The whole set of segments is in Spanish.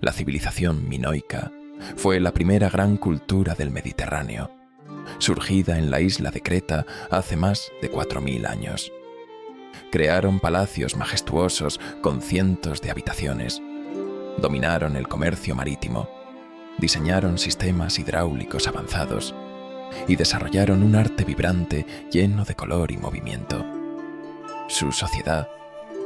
La civilización minoica fue la primera gran cultura del Mediterráneo, surgida en la isla de Creta hace más de 4000 años. Crearon palacios majestuosos con cientos de habitaciones, dominaron el comercio marítimo, diseñaron sistemas hidráulicos avanzados y desarrollaron un arte vibrante lleno de color y movimiento. Su sociedad,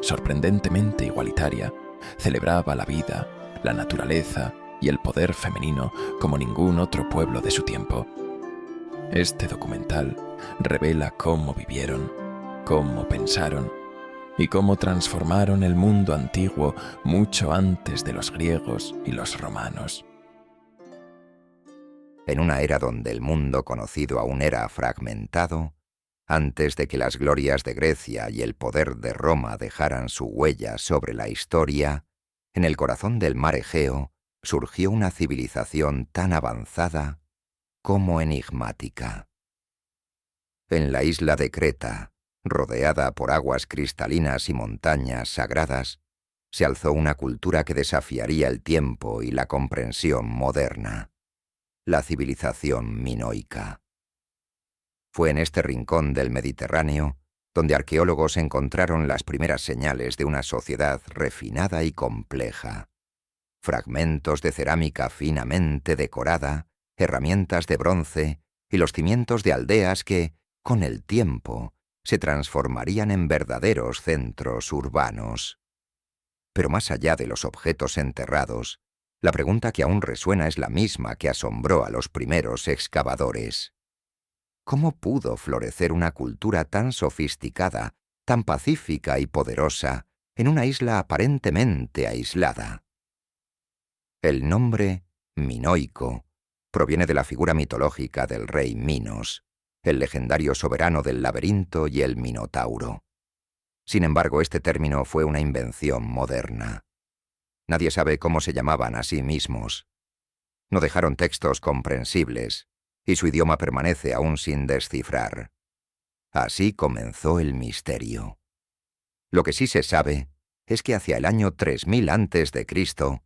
sorprendentemente igualitaria, celebraba la vida, la naturaleza y el poder femenino como ningún otro pueblo de su tiempo. Este documental revela cómo vivieron, cómo pensaron y cómo transformaron el mundo antiguo mucho antes de los griegos y los romanos. En una era donde el mundo conocido aún era fragmentado, antes de que las glorias de Grecia y el poder de Roma dejaran su huella sobre la historia, en el corazón del mar Egeo surgió una civilización tan avanzada como enigmática. En la isla de Creta, rodeada por aguas cristalinas y montañas sagradas, se alzó una cultura que desafiaría el tiempo y la comprensión moderna: la civilización minoica. Fue en este rincón del Mediterráneo donde arqueólogos encontraron las primeras señales de una sociedad refinada y compleja. Fragmentos de cerámica finamente decorada, herramientas de bronce y los cimientos de aldeas que, con el tiempo, se transformarían en verdaderos centros urbanos. Pero más allá de los objetos enterrados, la pregunta que aún resuena es la misma que asombró a los primeros excavadores. ¿Cómo pudo florecer una cultura tan sofisticada, tan pacífica y poderosa, en una isla aparentemente aislada? El nombre minoico proviene de la figura mitológica del rey Minos, el legendario soberano del laberinto y el Minotauro. Sin embargo, este término fue una invención moderna. Nadie sabe cómo se llamaban a sí mismos. No dejaron textos comprensibles, y su idioma permanece aún sin descifrar. Así comenzó el misterio. Lo que sí se sabe es que hacia el año 3000 a.C.,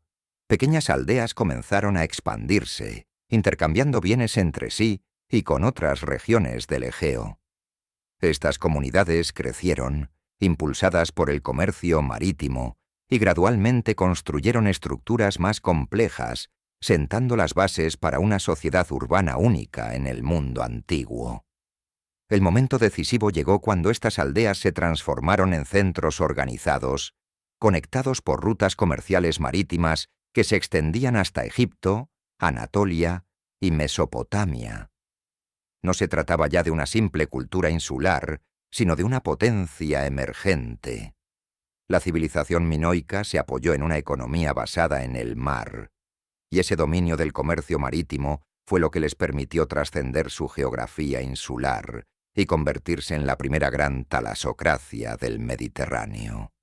pequeñas aldeas comenzaron a expandirse, intercambiando bienes entre sí y con otras regiones del Egeo. Estas comunidades crecieron, impulsadas por el comercio marítimo, y gradualmente construyeron estructuras más complejas, sentando las bases para una sociedad urbana única en el mundo antiguo. El momento decisivo llegó cuando estas aldeas se transformaron en centros organizados, conectados por rutas comerciales marítimas que se extendían hasta Egipto, Anatolia y Mesopotamia. No se trataba ya de una simple cultura insular, sino de una potencia emergente. La civilización minoica se apoyó en una economía basada en el mar, y ese dominio del comercio marítimo fue lo que les permitió trascender su geografía insular y convertirse en la primera gran talasocracia del Mediterráneo.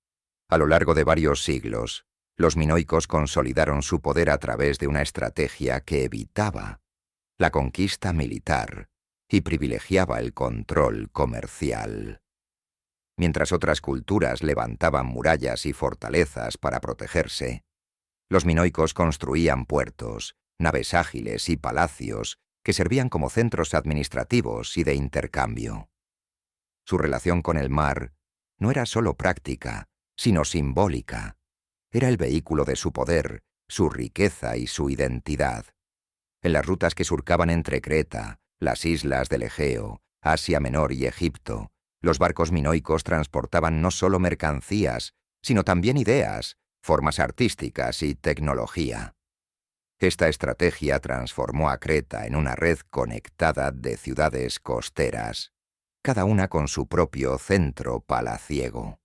A lo largo de varios siglos, los minoicos consolidaron su poder a través de una estrategia que evitaba la conquista militar y privilegiaba el control comercial. Mientras otras culturas levantaban murallas y fortalezas para protegerse, los minoicos construían puertos, naves ágiles y palacios que servían como centros administrativos y de intercambio. Su relación con el mar no era solo práctica, sino simbólica. Era el vehículo de su poder, su riqueza y su identidad. En las rutas que surcaban entre Creta, las islas del Egeo, Asia Menor y Egipto, los barcos minoicos transportaban no solo mercancías, sino también ideas, formas artísticas y tecnología. Esta estrategia transformó a Creta en una red conectada de ciudades costeras, cada una con su propio centro palaciego.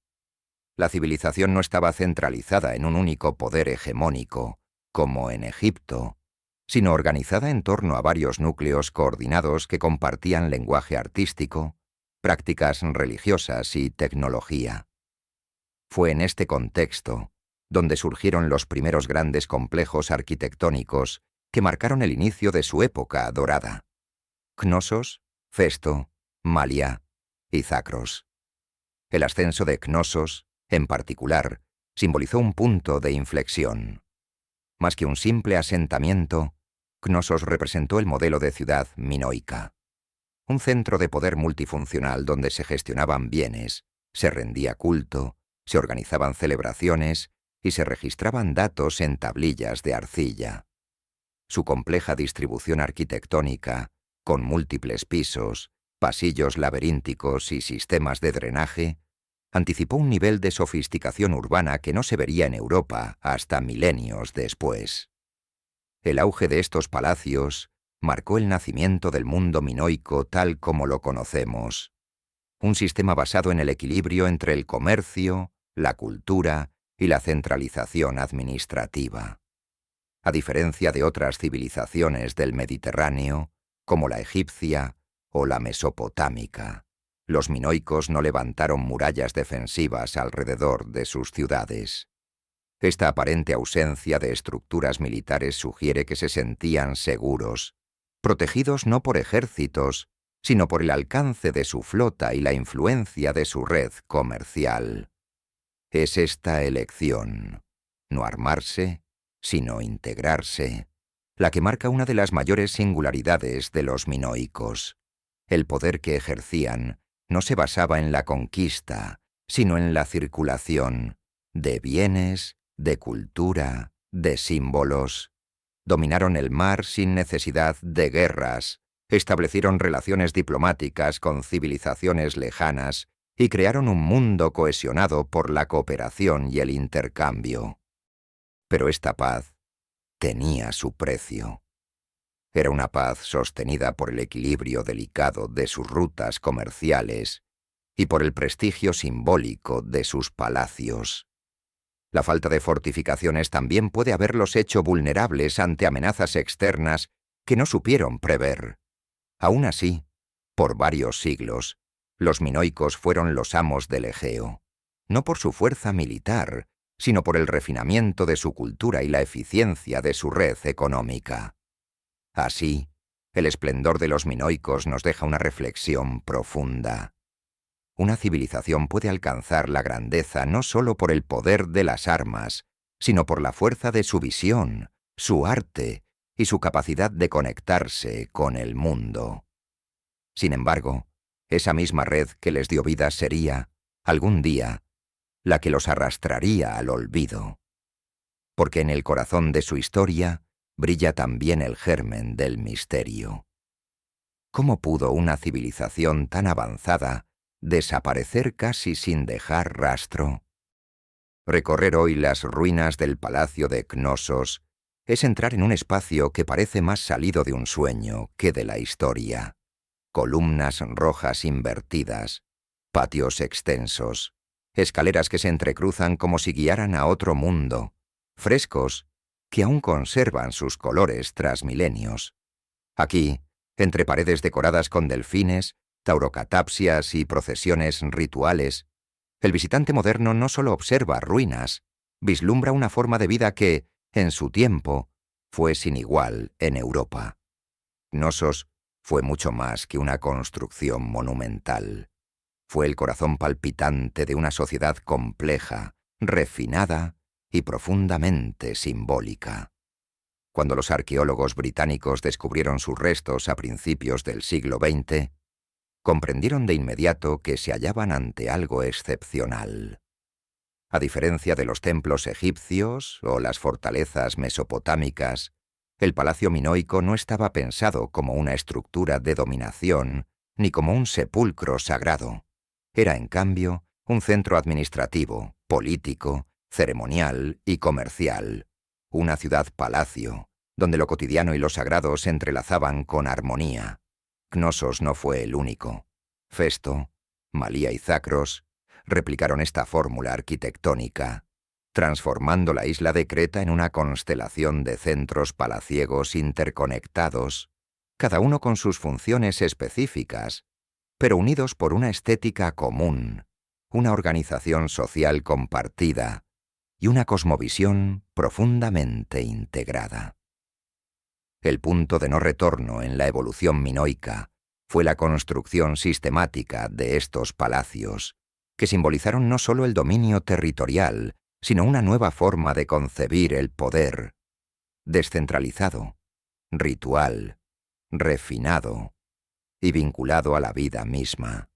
La civilización no estaba centralizada en un único poder hegemónico, como en Egipto, sino organizada en torno a varios núcleos coordinados que compartían lenguaje artístico, prácticas religiosas y tecnología. Fue en este contexto donde surgieron los primeros grandes complejos arquitectónicos que marcaron el inicio de su época dorada: Cnosos, Festo, Malia y Zacros. El ascenso de Cnosos, en particular, simbolizó un punto de inflexión. Más que un simple asentamiento, Cnosos representó el modelo de ciudad minoica. Un centro de poder multifuncional donde se gestionaban bienes, se rendía culto, se organizaban celebraciones y se registraban datos en tablillas de arcilla. Su compleja distribución arquitectónica, con múltiples pisos, pasillos laberínticos y sistemas de drenaje, anticipó un nivel de sofisticación urbana que no se vería en Europa hasta milenios después. El auge de estos palacios marcó el nacimiento del mundo minoico tal como lo conocemos, un sistema basado en el equilibrio entre el comercio, la cultura y la centralización administrativa. A diferencia de otras civilizaciones del Mediterráneo, como la egipcia o la mesopotámica, los minoicos no levantaron murallas defensivas alrededor de sus ciudades. Esta aparente ausencia de estructuras militares sugiere que se sentían seguros, protegidos no por ejércitos, sino por el alcance de su flota y la influencia de su red comercial. Es esta elección, no armarse, sino integrarse, la que marca una de las mayores singularidades de los minoicos. El poder que ejercían no se basaba en la conquista, sino en la circulación de bienes, de cultura, de símbolos. Dominaron el mar sin necesidad de guerras, establecieron relaciones diplomáticas con civilizaciones lejanas y crearon un mundo cohesionado por la cooperación y el intercambio. Pero esta paz tenía su precio. Era una paz sostenida por el equilibrio delicado de sus rutas comerciales y por el prestigio simbólico de sus palacios. La falta de fortificaciones también puede haberlos hecho vulnerables ante amenazas externas que no supieron prever. Aún así, por varios siglos, los minoicos fueron los amos del Egeo, no por su fuerza militar, sino por el refinamiento de su cultura y la eficiencia de su red económica. Así, el esplendor de los minoicos nos deja una reflexión profunda. Una civilización puede alcanzar la grandeza no solo por el poder de las armas, sino por la fuerza de su visión, su arte y su capacidad de conectarse con el mundo. Sin embargo, esa misma red que les dio vida sería, algún día, la que los arrastraría al olvido. Porque en el corazón de su historia brilla también el germen del misterio. ¿Cómo pudo una civilización tan avanzada desaparecer casi sin dejar rastro? Recorrer hoy las ruinas del palacio de Cnosos es entrar en un espacio que parece más salido de un sueño que de la historia. Columnas rojas invertidas, patios extensos, escaleras que se entrecruzan como si guiaran a otro mundo, frescos que aún conservan sus colores tras milenios. Aquí, entre paredes decoradas con delfines, taurocatapsias y procesiones rituales, el visitante moderno no solo observa ruinas, vislumbra una forma de vida que, en su tiempo, fue sin igual en Europa. Cnosos fue mucho más que una construcción monumental. Fue el corazón palpitante de una sociedad compleja, refinada y profundamente simbólica. Cuando los arqueólogos británicos descubrieron sus restos a principios del siglo XX, comprendieron de inmediato que se hallaban ante algo excepcional. A diferencia de los templos egipcios o las fortalezas mesopotámicas, el palacio minoico no estaba pensado como una estructura de dominación ni como un sepulcro sagrado. Era, en cambio, un centro administrativo, político, ceremonial y comercial. Una ciudad-palacio, donde lo cotidiano y lo sagrado se entrelazaban con armonía. Cnosos no fue el único. Festo, Malía y Zacros replicaron esta fórmula arquitectónica, transformando la isla de Creta en una constelación de centros palaciegos interconectados, cada uno con sus funciones específicas, pero unidos por una estética común, una organización social compartida y una cosmovisión profundamente integrada. El punto de no retorno en la evolución minoica fue la construcción sistemática de estos palacios, que simbolizaron no solo el dominio territorial, sino una nueva forma de concebir el poder, descentralizado, ritual, refinado y vinculado a la vida misma.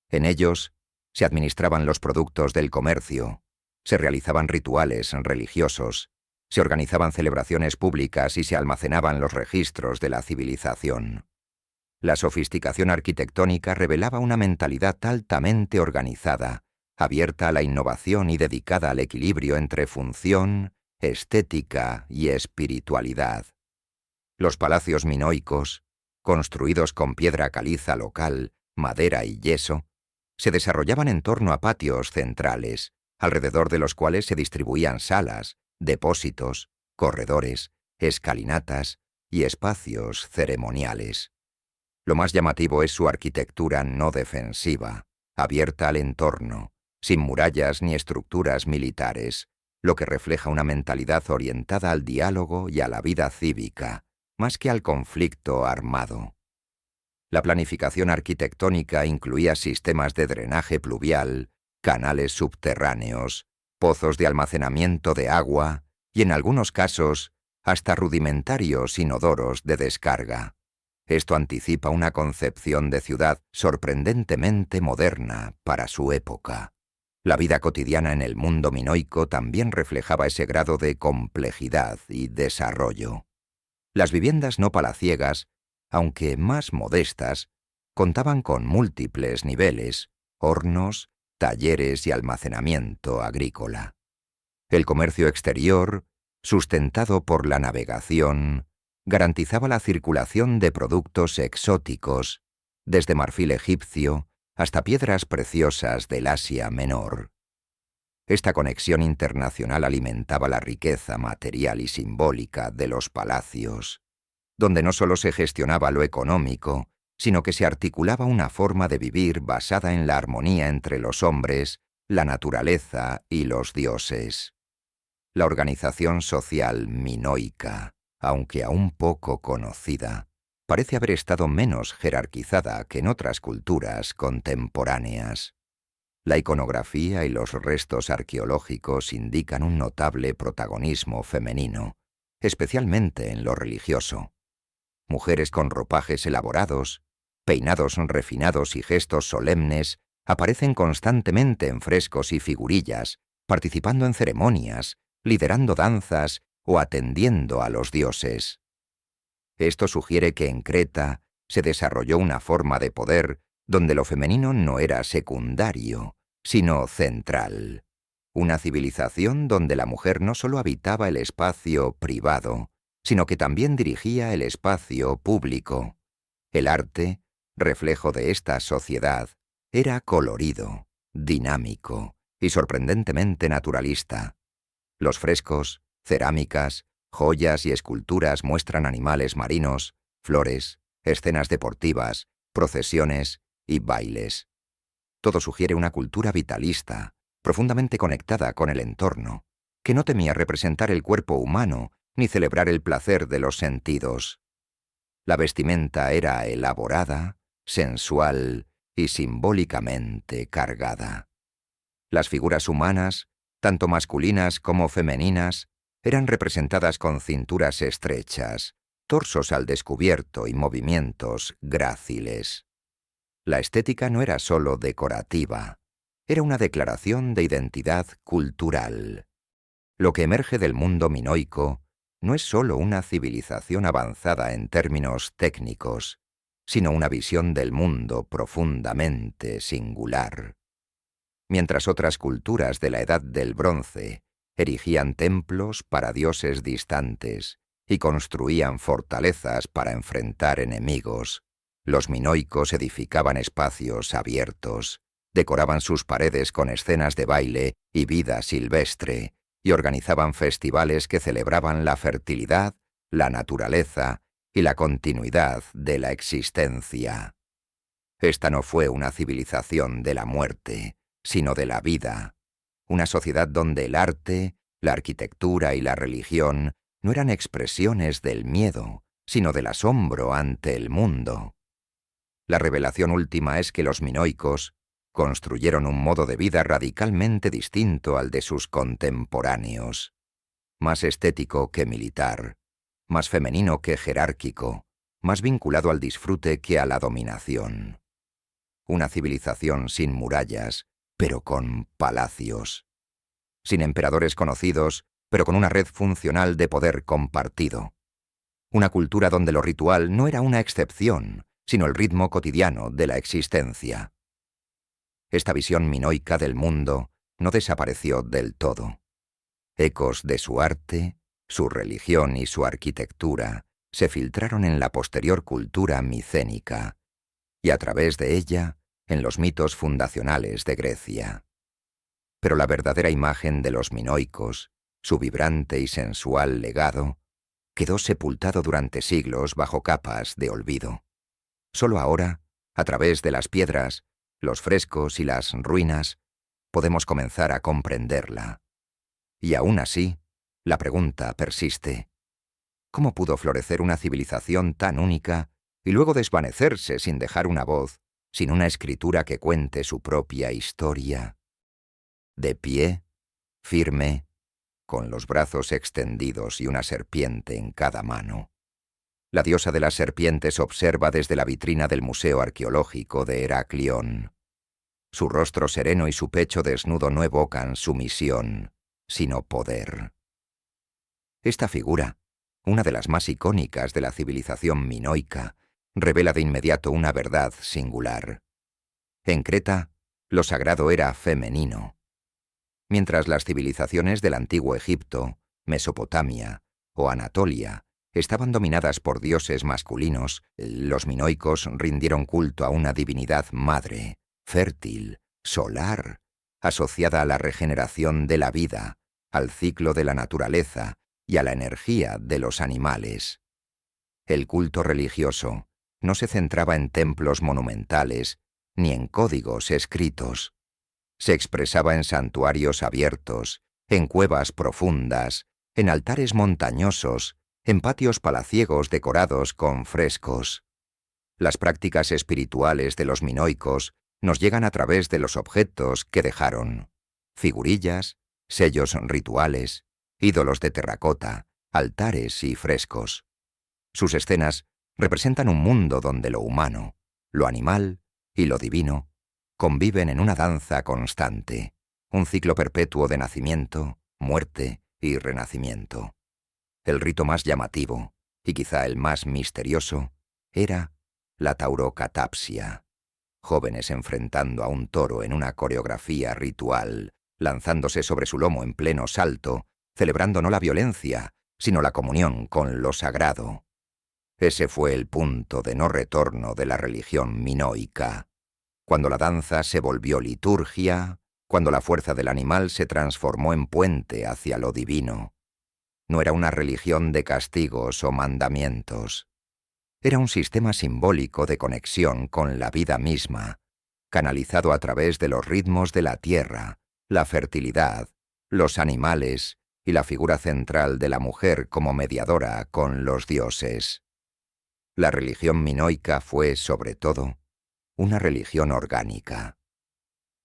En ellos se administraban los productos del comercio, se realizaban rituales religiosos, se organizaban celebraciones públicas y se almacenaban los registros de la civilización. La sofisticación arquitectónica revelaba una mentalidad altamente organizada, abierta a la innovación y dedicada al equilibrio entre función, estética y espiritualidad. Los palacios minoicos, construidos con piedra caliza local, madera y yeso, se desarrollaban en torno a patios centrales, alrededor de los cuales se distribuían salas, depósitos, corredores, escalinatas y espacios ceremoniales. Lo más llamativo es su arquitectura no defensiva, abierta al entorno, sin murallas ni estructuras militares, lo que refleja una mentalidad orientada al diálogo y a la vida cívica, más que al conflicto armado. La planificación arquitectónica incluía sistemas de drenaje pluvial, canales subterráneos, pozos de almacenamiento de agua y, en algunos casos, hasta rudimentarios inodoros de descarga. Esto anticipa una concepción de ciudad sorprendentemente moderna para su época. La vida cotidiana en el mundo minoico también reflejaba ese grado de complejidad y desarrollo. Las viviendas no palaciegas, aunque más modestas, contaban con múltiples niveles, hornos, talleres y almacenamiento agrícola. El comercio exterior, sustentado por la navegación, garantizaba la circulación de productos exóticos, desde marfil egipcio hasta piedras preciosas del Asia Menor. Esta conexión internacional alimentaba la riqueza material y simbólica de los palacios, donde no solo se gestionaba lo económico, sino que se articulaba una forma de vivir basada en la armonía entre los hombres, la naturaleza y los dioses. La organización social minoica, aunque aún poco conocida, parece haber estado menos jerarquizada que en otras culturas contemporáneas. La iconografía y los restos arqueológicos indican un notable protagonismo femenino, especialmente en lo religioso. Mujeres con ropajes elaborados, peinados refinados y gestos solemnes aparecen constantemente en frescos y figurillas, participando en ceremonias, liderando danzas o atendiendo a los dioses. Esto sugiere que en Creta se desarrolló una forma de poder donde lo femenino no era secundario, sino central. Una civilización donde la mujer no solo habitaba el espacio privado, sino que también dirigía el espacio público. El arte, reflejo de esta sociedad, era colorido, dinámico y sorprendentemente naturalista. Los frescos, cerámicas, joyas y esculturas muestran animales marinos, flores, escenas deportivas, procesiones y bailes. Todo sugiere una cultura vitalista, profundamente conectada con el entorno, que no temía representar el cuerpo humano ni celebrar el placer de los sentidos. La vestimenta era elaborada, sensual y simbólicamente cargada. Las figuras humanas, tanto masculinas como femeninas, eran representadas con cinturas estrechas, torsos al descubierto y movimientos gráciles. La estética no era solo decorativa, era una declaración de identidad cultural. Lo que emerge del mundo minoico no es solo una civilización avanzada en términos técnicos, sino una visión del mundo profundamente singular. Mientras otras culturas de la Edad del Bronce erigían templos para dioses distantes y construían fortalezas para enfrentar enemigos, los minoicos edificaban espacios abiertos, decoraban sus paredes con escenas de baile y vida silvestre, y organizaban festivales que celebraban la fertilidad, la naturaleza y la continuidad de la existencia. Esta no fue una civilización de la muerte, sino de la vida, una sociedad donde el arte, la arquitectura y la religión no eran expresiones del miedo, sino del asombro ante el mundo. La revelación última es que los minoicos construyeron un modo de vida radicalmente distinto al de sus contemporáneos. más estético que militar, más femenino que jerárquico, más vinculado al disfrute que a la dominación. Una civilización sin murallas, pero con palacios. Sin emperadores conocidos, pero con una red funcional de poder compartido. Una cultura donde lo ritual no era una excepción, sino el ritmo cotidiano de la existencia. Esta visión minoica del mundo no desapareció del todo. Ecos de su arte, su religión y su arquitectura se filtraron en la posterior cultura micénica, y a través de ella, en los mitos fundacionales de Grecia. Pero la verdadera imagen de los minoicos, su vibrante y sensual legado, quedó sepultado durante siglos bajo capas de olvido. Solo ahora, a través de las piedras, los frescos y las ruinas, podemos comenzar a comprenderla. Y aún así, la pregunta persiste. ¿Cómo pudo florecer una civilización tan única y luego desvanecerse sin dejar una voz, sin una escritura que cuente su propia historia? De pie, firme, con los brazos extendidos y una serpiente en cada mano. La diosa de las serpientes observa desde la vitrina del Museo Arqueológico de Heraclión. Su rostro sereno y su pecho desnudo no evocan sumisión, sino poder. Esta figura, una de las más icónicas de la civilización minoica, revela de inmediato una verdad singular. En Creta, lo sagrado era femenino. Mientras las civilizaciones del antiguo Egipto, Mesopotamia o Anatolia estaban dominadas por dioses masculinos, los minoicos rindieron culto a una divinidad madre, fértil, solar, asociada a la regeneración de la vida, al ciclo de la naturaleza y a la energía de los animales. El culto religioso no se centraba en templos monumentales ni en códigos escritos. Se expresaba en santuarios abiertos, en cuevas profundas, en altares montañosos, en patios palaciegos decorados con frescos. Las prácticas espirituales de los minoicos nos llegan a través de los objetos que dejaron: figurillas, sellos rituales, ídolos de terracota, altares y frescos. Sus escenas representan un mundo donde lo humano, lo animal y lo divino conviven en una danza constante, un ciclo perpetuo de nacimiento, muerte y renacimiento. El rito más llamativo, y quizá el más misterioso, era la taurocatapsia. Jóvenes enfrentando a un toro en una coreografía ritual, lanzándose sobre su lomo en pleno salto, celebrando no la violencia, sino la comunión con lo sagrado. Ese fue el punto de no retorno de la religión minoica. Cuando la danza se volvió liturgia, cuando la fuerza del animal se transformó en puente hacia lo divino. No era una religión de castigos o mandamientos. Era un sistema simbólico de conexión con la vida misma, canalizado a través de los ritmos de la tierra, la fertilidad, los animales y la figura central de la mujer como mediadora con los dioses. La religión minoica fue, sobre todo, una religión orgánica.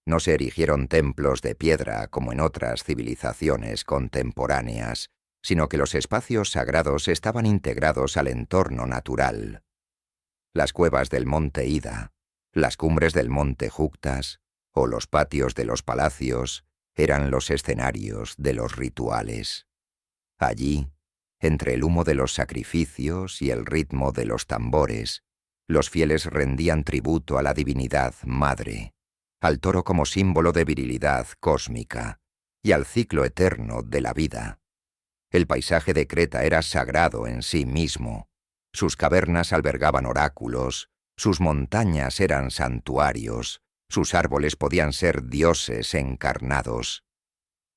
No se erigieron templos de piedra como en otras civilizaciones contemporáneas, sino que los espacios sagrados estaban integrados al entorno natural. Las cuevas del monte Ida, las cumbres del monte Juctas o los patios de los palacios eran los escenarios de los rituales. Allí, entre el humo de los sacrificios y el ritmo de los tambores, los fieles rendían tributo a la divinidad madre, al toro como símbolo de virilidad cósmica y al ciclo eterno de la vida. El paisaje de Creta era sagrado en sí mismo. Sus cavernas albergaban oráculos, sus montañas eran santuarios, sus árboles podían ser dioses encarnados.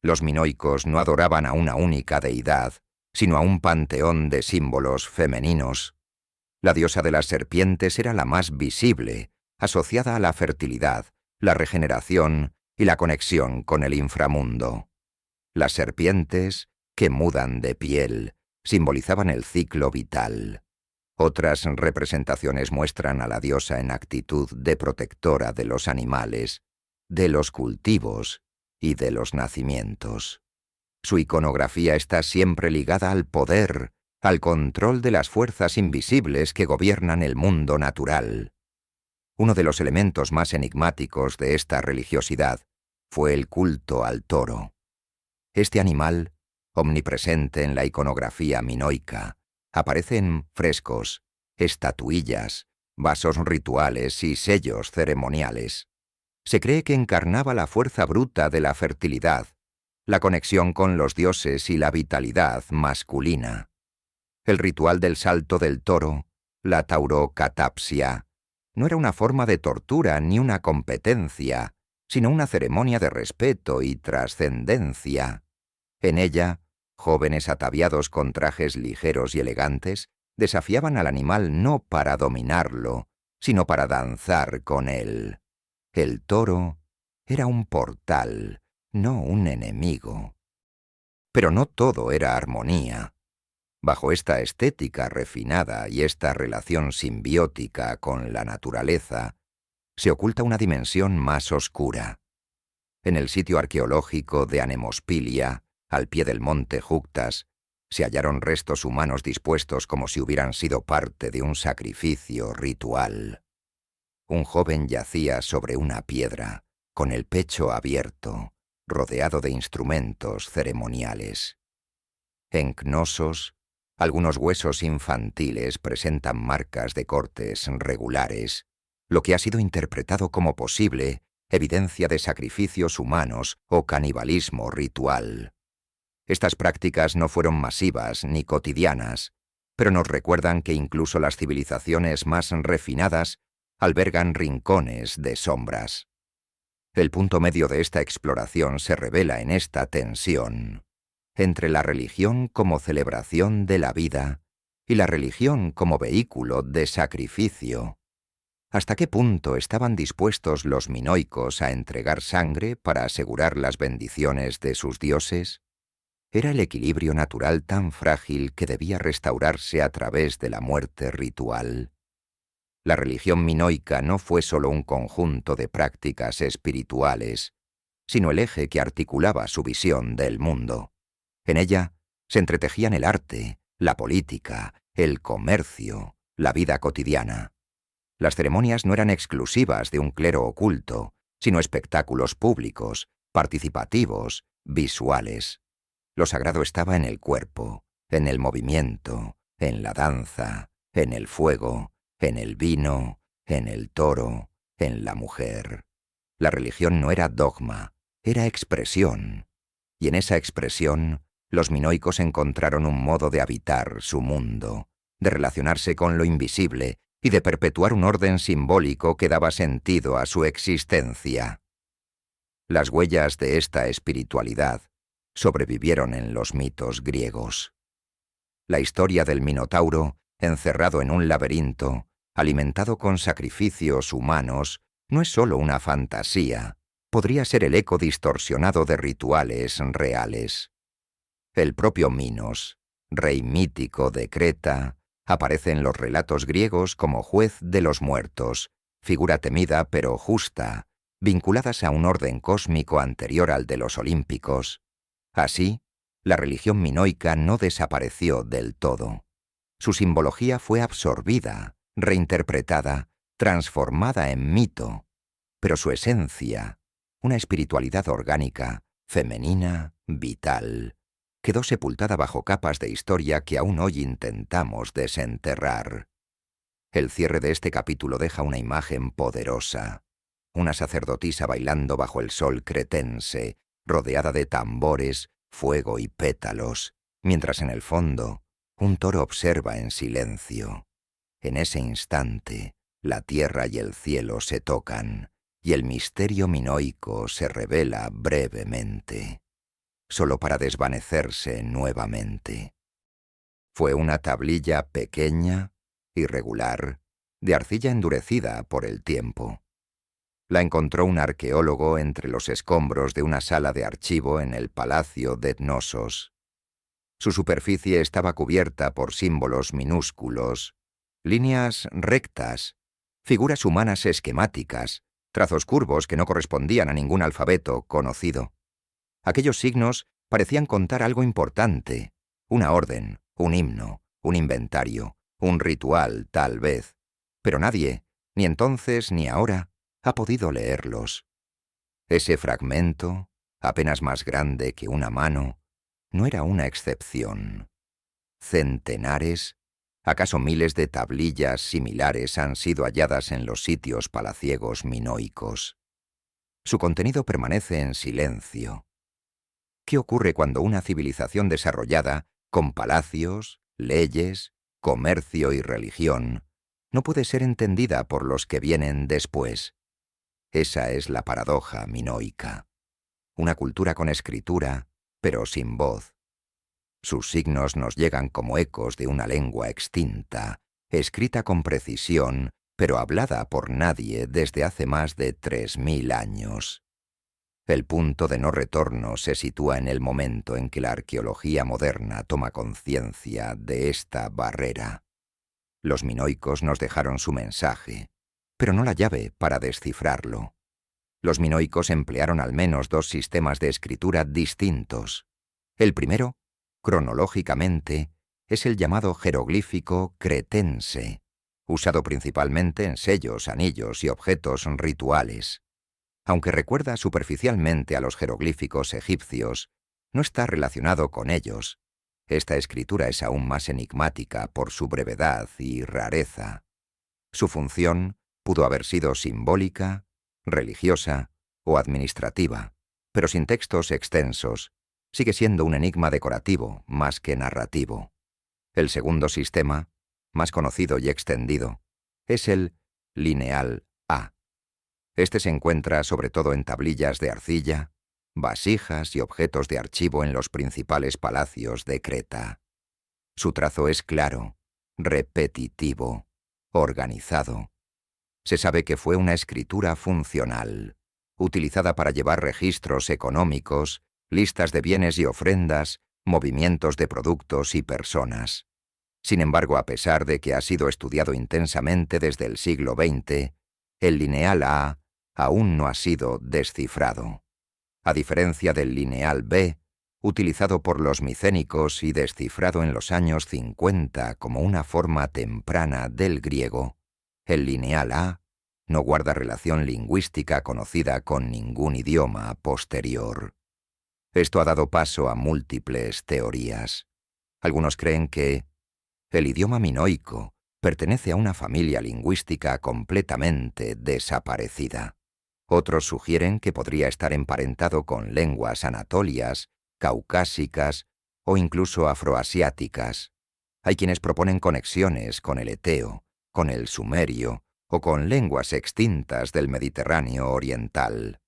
Los minoicos no adoraban a una única deidad, sino a un panteón de símbolos femeninos. La diosa de las serpientes era la más visible, asociada a la fertilidad, la regeneración y la conexión con el inframundo. Las serpientes, que mudan de piel, simbolizaban el ciclo vital. Otras representaciones muestran a la diosa en actitud de protectora de los animales, de los cultivos y de los nacimientos. Su iconografía está siempre ligada al poder, al control de las fuerzas invisibles que gobiernan el mundo natural. Uno de los elementos más enigmáticos de esta religiosidad fue el culto al toro. Este animal, omnipresente en la iconografía minoica, aparece en frescos, estatuillas, vasos rituales y sellos ceremoniales. Se cree que encarnaba la fuerza bruta de la fertilidad, la conexión con los dioses y la vitalidad masculina. El ritual del salto del toro, la taurocatapsia, no era una forma de tortura ni una competencia, sino una ceremonia de respeto y trascendencia. En ella, jóvenes ataviados con trajes ligeros y elegantes desafiaban al animal no para dominarlo, sino para danzar con él. El toro era un portal, no un enemigo. Pero no todo era armonía. Bajo esta estética refinada y esta relación simbiótica con la naturaleza, se oculta una dimensión más oscura. En el sitio arqueológico de Anemospilia, al pie del monte Juctas, se hallaron restos humanos dispuestos como si hubieran sido parte de un sacrificio ritual. Un joven yacía sobre una piedra, con el pecho abierto, rodeado de instrumentos ceremoniales. En Cnosos, algunos huesos infantiles presentan marcas de cortes regulares, lo que ha sido interpretado como posible evidencia de sacrificios humanos o canibalismo ritual. Estas prácticas no fueron masivas ni cotidianas, pero nos recuerdan que incluso las civilizaciones más refinadas albergan rincones de sombras. El punto medio de esta exploración se revela en esta tensión entre la religión como celebración de la vida y la religión como vehículo de sacrificio. ¿Hasta qué punto estaban dispuestos los minoicos a entregar sangre para asegurar las bendiciones de sus dioses? Era el equilibrio natural tan frágil que debía restaurarse a través de la muerte ritual. La religión minoica no fue solo un conjunto de prácticas espirituales, sino el eje que articulaba su visión del mundo. En ella se entretejían el arte, la política, el comercio, la vida cotidiana. Las ceremonias no eran exclusivas de un clero oculto, sino espectáculos públicos, participativos, visuales. Lo sagrado estaba en el cuerpo, en el movimiento, en la danza, en el fuego, en el vino, en el toro, en la mujer. La religión no era dogma, era expresión. Y en esa expresión, los minoicos encontraron un modo de habitar su mundo, de relacionarse con lo invisible y de perpetuar un orden simbólico que daba sentido a su existencia. Las huellas de esta espiritualidad sobrevivieron en los mitos griegos. La historia del Minotauro, encerrado en un laberinto, alimentado con sacrificios humanos, no es solo una fantasía, podría ser el eco distorsionado de rituales reales. El propio Minos, rey mítico de Creta, aparece en los relatos griegos como juez de los muertos, figura temida pero justa, vinculadas a un orden cósmico anterior al de los olímpicos. Así, la religión minoica no desapareció del todo. Su simbología fue absorbida, reinterpretada, transformada en mito, pero su esencia, una espiritualidad orgánica, femenina, vital, quedó sepultada bajo capas de historia que aún hoy intentamos desenterrar. El cierre de este capítulo deja una imagen poderosa, una sacerdotisa bailando bajo el sol cretense, rodeada de tambores, fuego y pétalos, mientras en el fondo un toro observa en silencio. En ese instante, la tierra y el cielo se tocan, y el misterio minoico se revela brevemente, solo para desvanecerse nuevamente. Fue una tablilla pequeña, irregular, de arcilla endurecida por el tiempo. La encontró un arqueólogo entre los escombros de una sala de archivo en el palacio de Cnosos. Su superficie estaba cubierta por símbolos minúsculos, líneas rectas, figuras humanas esquemáticas, trazos curvos que no correspondían a ningún alfabeto conocido. Aquellos signos Parecían contar algo importante, una orden, un himno, un inventario, un ritual, tal vez, pero nadie, ni entonces ni ahora, ha podido leerlos. Ese fragmento, apenas más grande que una mano, no era una excepción. Centenares, acaso miles de tablillas similares han sido halladas en los sitios palaciegos minoicos. Su contenido permanece en silencio. ¿Qué ocurre cuando una civilización desarrollada, con palacios, leyes, comercio y religión, no puede ser entendida por los que vienen después? Esa es la paradoja minoica. Una cultura con escritura, pero sin voz. Sus signos nos llegan como ecos de una lengua extinta, escrita con precisión, pero hablada por nadie desde hace más de 3000 años. El punto de no retorno se sitúa en el momento en que la arqueología moderna toma conciencia de esta barrera. Los minoicos nos dejaron su mensaje, pero no la llave para descifrarlo. Los minoicos emplearon al menos 2 sistemas de escritura distintos. El primero, cronológicamente, es el llamado jeroglífico cretense, usado principalmente en sellos, anillos y objetos rituales. Aunque recuerda superficialmente a los jeroglíficos egipcios, no está relacionado con ellos. Esta escritura es aún más enigmática por su brevedad y rareza. Su función pudo haber sido simbólica, religiosa o administrativa, pero sin textos extensos, sigue siendo un enigma decorativo más que narrativo. El segundo sistema, más conocido y extendido, es el lineal A. Este se encuentra sobre todo en tablillas de arcilla, vasijas y objetos de archivo en los principales palacios de Creta. Su trazo es claro, repetitivo, organizado. Se sabe que fue una escritura funcional, utilizada para llevar registros económicos, listas de bienes y ofrendas, movimientos de productos y personas. Sin embargo, a pesar de que ha sido estudiado intensamente desde el siglo XX, el lineal A aún no ha sido descifrado. A diferencia del lineal B, utilizado por los micénicos y descifrado en los años 50 como una forma temprana del griego, el lineal A no guarda relación lingüística conocida con ningún idioma posterior. Esto ha dado paso a múltiples teorías. Algunos creen que el idioma minoico pertenece a una familia lingüística completamente desaparecida. Otros sugieren que podría estar emparentado con lenguas anatolias, caucásicas o incluso afroasiáticas. Hay quienes proponen conexiones con el eteo, con el sumerio o con lenguas extintas del Mediterráneo oriental.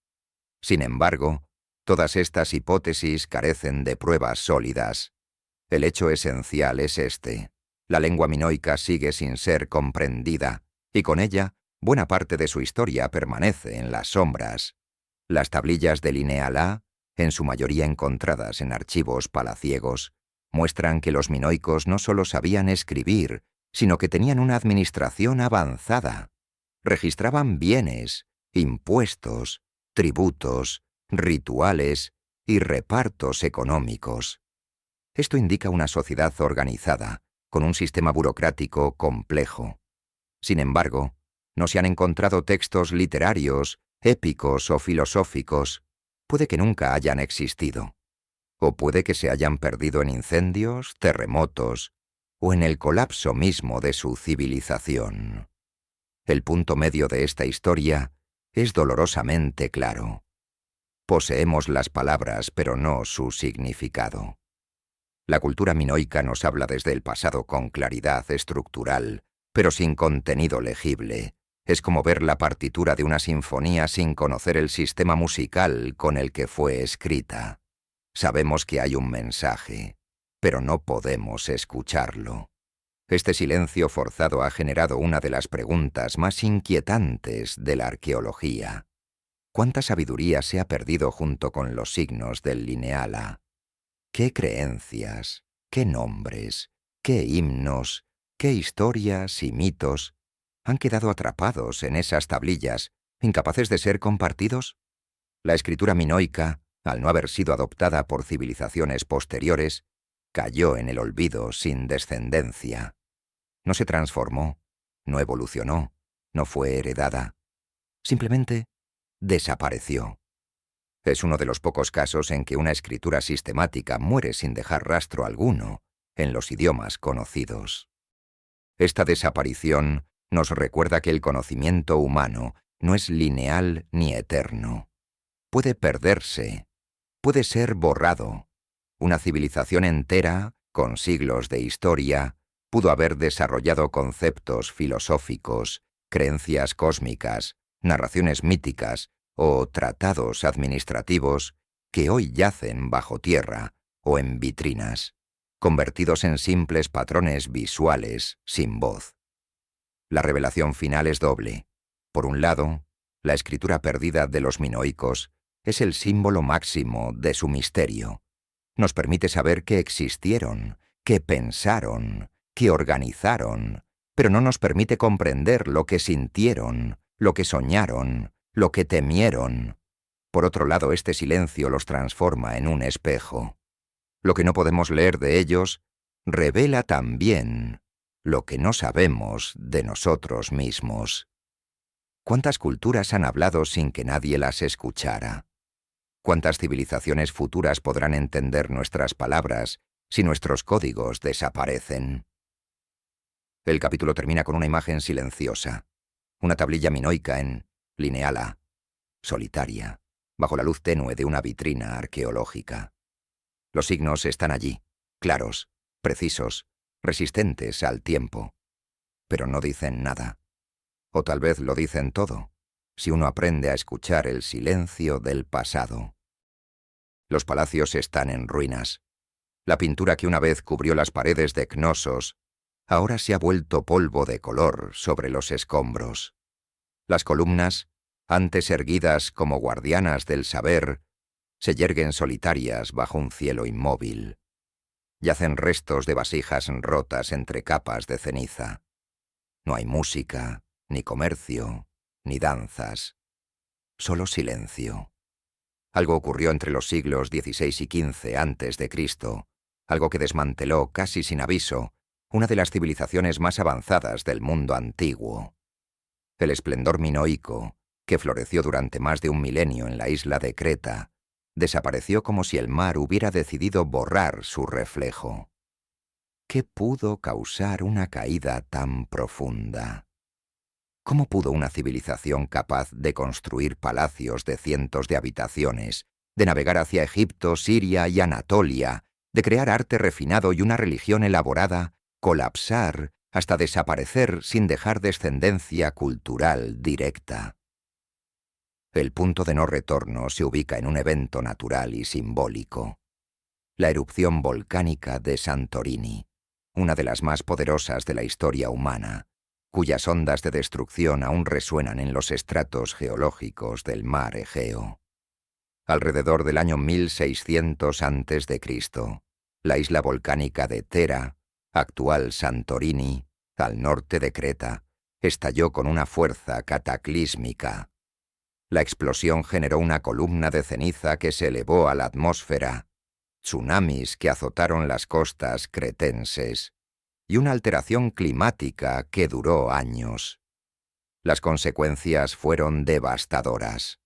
Sin embargo, todas estas hipótesis carecen de pruebas sólidas. El hecho esencial es este: la lengua minoica sigue sin ser comprendida, y con ella, buena parte de su historia permanece en las sombras. Las tablillas de lineal A, en su mayoría encontradas en archivos palaciegos, muestran que los minoicos no solo sabían escribir, sino que tenían una administración avanzada. Registraban bienes, impuestos, tributos, rituales y repartos económicos. Esto indica una sociedad organizada, con un sistema burocrático complejo. Sin embargo, no se han encontrado textos literarios, épicos o filosóficos. Puede que nunca hayan existido. O puede que se hayan perdido en incendios, terremotos o en el colapso mismo de su civilización. El punto medio de esta historia es dolorosamente claro. Poseemos las palabras, pero no su significado. La cultura minoica nos habla desde el pasado con claridad estructural, pero sin contenido legible. Es como ver la partitura de una sinfonía sin conocer el sistema musical con el que fue escrita. Sabemos que hay un mensaje, pero no podemos escucharlo. Este silencio forzado ha generado una de las preguntas más inquietantes de la arqueología. ¿Cuánta sabiduría se ha perdido junto con los signos del lineal A? ¿Qué creencias, qué nombres, qué himnos, qué historias y mitos han quedado atrapados en esas tablillas, incapaces de ser compartidos? La escritura minoica Al no haber sido adoptada por civilizaciones posteriores, cayó en el olvido sin descendencia. No se transformó, no evolucionó, no fue heredada. Simplemente desapareció. Es uno de los pocos casos en que una escritura sistemática muere sin dejar rastro alguno en los idiomas conocidos. Esta desaparición nos recuerda que el conocimiento humano no es lineal ni eterno. Puede perderse, puede ser borrado. Una civilización entera, con siglos de historia, pudo haber desarrollado conceptos filosóficos, creencias cósmicas, narraciones míticas o tratados administrativos que hoy yacen bajo tierra o en vitrinas, convertidos en simples patrones visuales sin voz. La revelación final es doble. Por un lado, la escritura perdida de los minoicos es el símbolo máximo de su misterio. Nos permite saber que existieron, que pensaron, que organizaron, pero no nos permite comprender lo que sintieron, lo que soñaron, lo que temieron. Por otro lado, este silencio los transforma en un espejo. Lo que no podemos leer de ellos revela también lo que no sabemos de nosotros mismos. ¿Cuántas culturas han hablado sin que nadie las escuchara? ¿Cuántas civilizaciones futuras podrán entender nuestras palabras si nuestros códigos desaparecen? El capítulo termina con una imagen silenciosa, una tablilla minoica en lineal A, solitaria, bajo la luz tenue de una vitrina arqueológica. Los signos están allí, claros, precisos, resistentes al tiempo, pero no dicen nada. O tal vez lo dicen todo, si uno aprende a escuchar el silencio del pasado. Los palacios están en ruinas. La pintura que una vez cubrió las paredes de Cnosos ahora se ha vuelto polvo de color sobre los escombros. Las columnas, antes erguidas como guardianas del saber, se yerguen solitarias bajo un cielo inmóvil. Yacen restos de vasijas rotas entre capas de ceniza. No hay música, ni comercio, ni danzas. Solo silencio. Algo ocurrió entre los siglos XVI y XV antes de Cristo, algo que desmanteló casi sin aviso una de las civilizaciones más avanzadas del mundo antiguo. El esplendor minoico, que floreció durante más de un milenio en la isla de Creta, desapareció como si el mar hubiera decidido borrar su reflejo. ¿Qué pudo causar una caída tan profunda? ¿Cómo pudo una civilización capaz de construir palacios de cientos de habitaciones, de navegar hacia Egipto, Siria y Anatolia, de crear arte refinado y una religión elaborada, colapsar hasta desaparecer sin dejar descendencia cultural directa? El punto de no retorno se ubica en un evento natural y simbólico: la erupción volcánica de Santorini, una de las más poderosas de la historia humana, cuyas ondas de destrucción aún resuenan en los estratos geológicos del mar Egeo. Alrededor del año 1600 a.C., la isla volcánica de Thera, actual Santorini, al norte de Creta, estalló con una fuerza cataclísmica. La explosión generó una columna de ceniza que se elevó a la atmósfera, tsunamis que azotaron las costas cretenses y una alteración climática que duró años. Las consecuencias fueron devastadoras.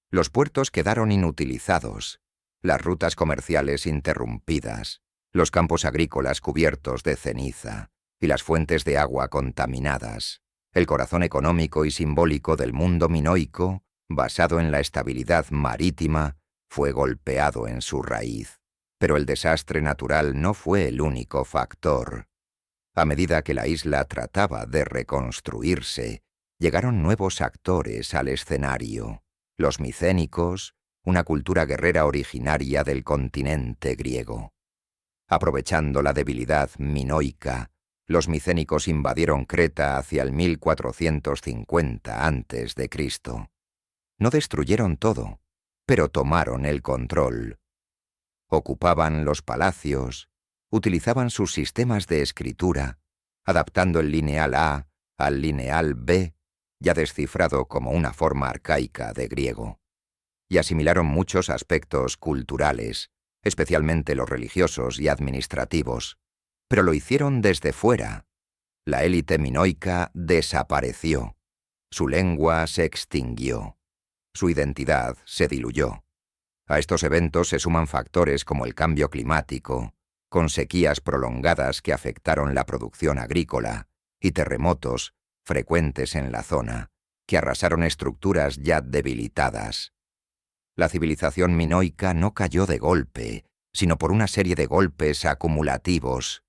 Los puertos quedaron inutilizados, las rutas comerciales interrumpidas, los campos agrícolas cubiertos de ceniza y las fuentes de agua contaminadas. El corazón económico y simbólico del mundo minoico, basado en la estabilidad marítima, fue golpeado en su raíz. Pero el desastre natural no fue el único factor. A medida que la isla trataba de reconstruirse, llegaron nuevos actores al escenario: los micénicos, una cultura guerrera originaria del continente griego. Aprovechando la debilidad minoica, los micénicos invadieron Creta hacia el 1450 a.C. No destruyeron todo, pero tomaron el control. Ocupaban los palacios, utilizaban sus sistemas de escritura, adaptando el lineal A al lineal B, ya descifrado como una forma arcaica de griego. y asimilaron muchos aspectos culturales, especialmente los religiosos y administrativos, pero lo hicieron desde fuera. La élite minoica desapareció. Su lengua se extinguió. Su identidad se diluyó. A estos eventos se suman factores como el cambio climático, con sequías prolongadas que afectaron la producción agrícola, y terremotos, frecuentes en la zona, que arrasaron estructuras ya debilitadas. La civilización minoica no cayó de golpe, sino por una serie de golpes acumulativos.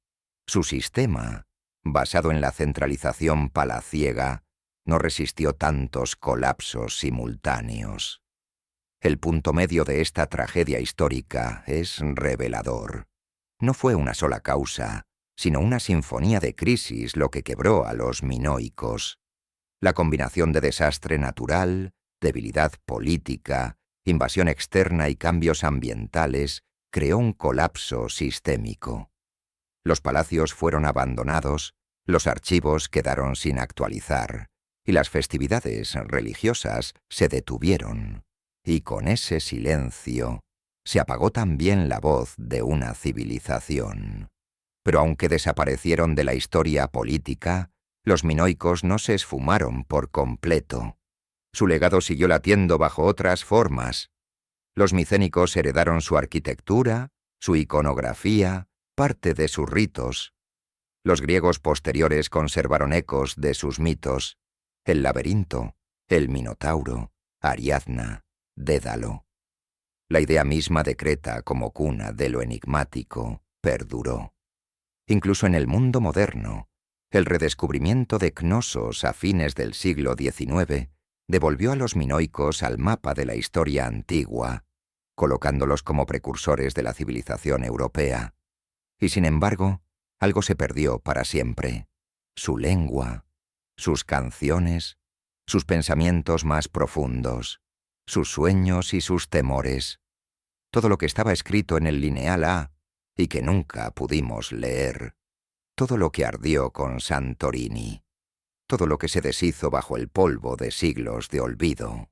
Su sistema, basado en la centralización palaciega, no resistió tantos colapsos simultáneos. El punto medio de esta tragedia histórica es revelador. No fue una sola causa, sino una sinfonía de crisis lo que quebró a los minoicos. La combinación de desastre natural, debilidad política, invasión externa y cambios ambientales creó un colapso sistémico. Los palacios fueron abandonados, los archivos quedaron sin actualizar, y las festividades religiosas se detuvieron. Y con ese silencio se apagó también la voz de una civilización. Pero aunque desaparecieron de la historia política, los minoicos no se esfumaron por completo. Su legado siguió latiendo bajo otras formas. Los micénicos heredaron su arquitectura, su iconografía, parte de sus ritos. Los griegos posteriores conservaron ecos de sus mitos: el laberinto, el minotauro, Ariadna, Dédalo. La idea misma de Creta como cuna de lo enigmático perduró. Incluso en el mundo moderno, el redescubrimiento de Cnosos a fines del siglo XIX devolvió a los minoicos al mapa de la historia antigua, colocándolos como precursores de la civilización europea. Y sin embargo, algo se perdió para siempre: su lengua, sus canciones, sus pensamientos más profundos, sus sueños y sus temores. Todo lo que estaba escrito en el lineal A y que nunca pudimos leer. Todo lo que ardió con Santorini. Todo lo que se deshizo bajo el polvo de siglos de olvido.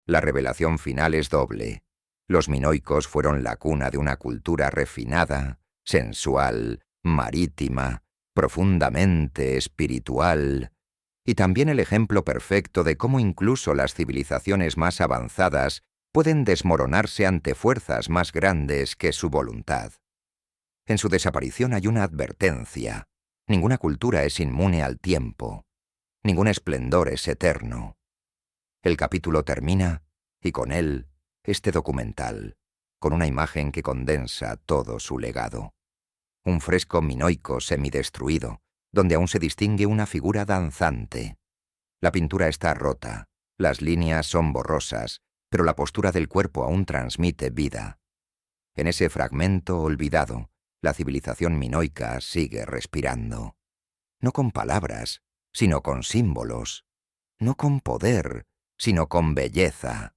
La revelación final es doble. Los minoicos fueron la cuna de una cultura refinada, sensual, marítima, profundamente espiritual, y también el ejemplo perfecto de cómo incluso las civilizaciones más avanzadas pueden desmoronarse ante fuerzas más grandes que su voluntad. En su desaparición hay una advertencia: ninguna cultura es inmune al tiempo, ningún esplendor es eterno. El capítulo termina, y con él, este documental, con una imagen que condensa todo su legado. Un fresco minoico semidestruido, donde aún se distingue una figura danzante. La pintura está rota, las líneas son borrosas, pero la postura del cuerpo aún transmite vida. En ese fragmento olvidado, la civilización minoica sigue respirando. No con palabras, sino con símbolos. No con poder, sino con belleza.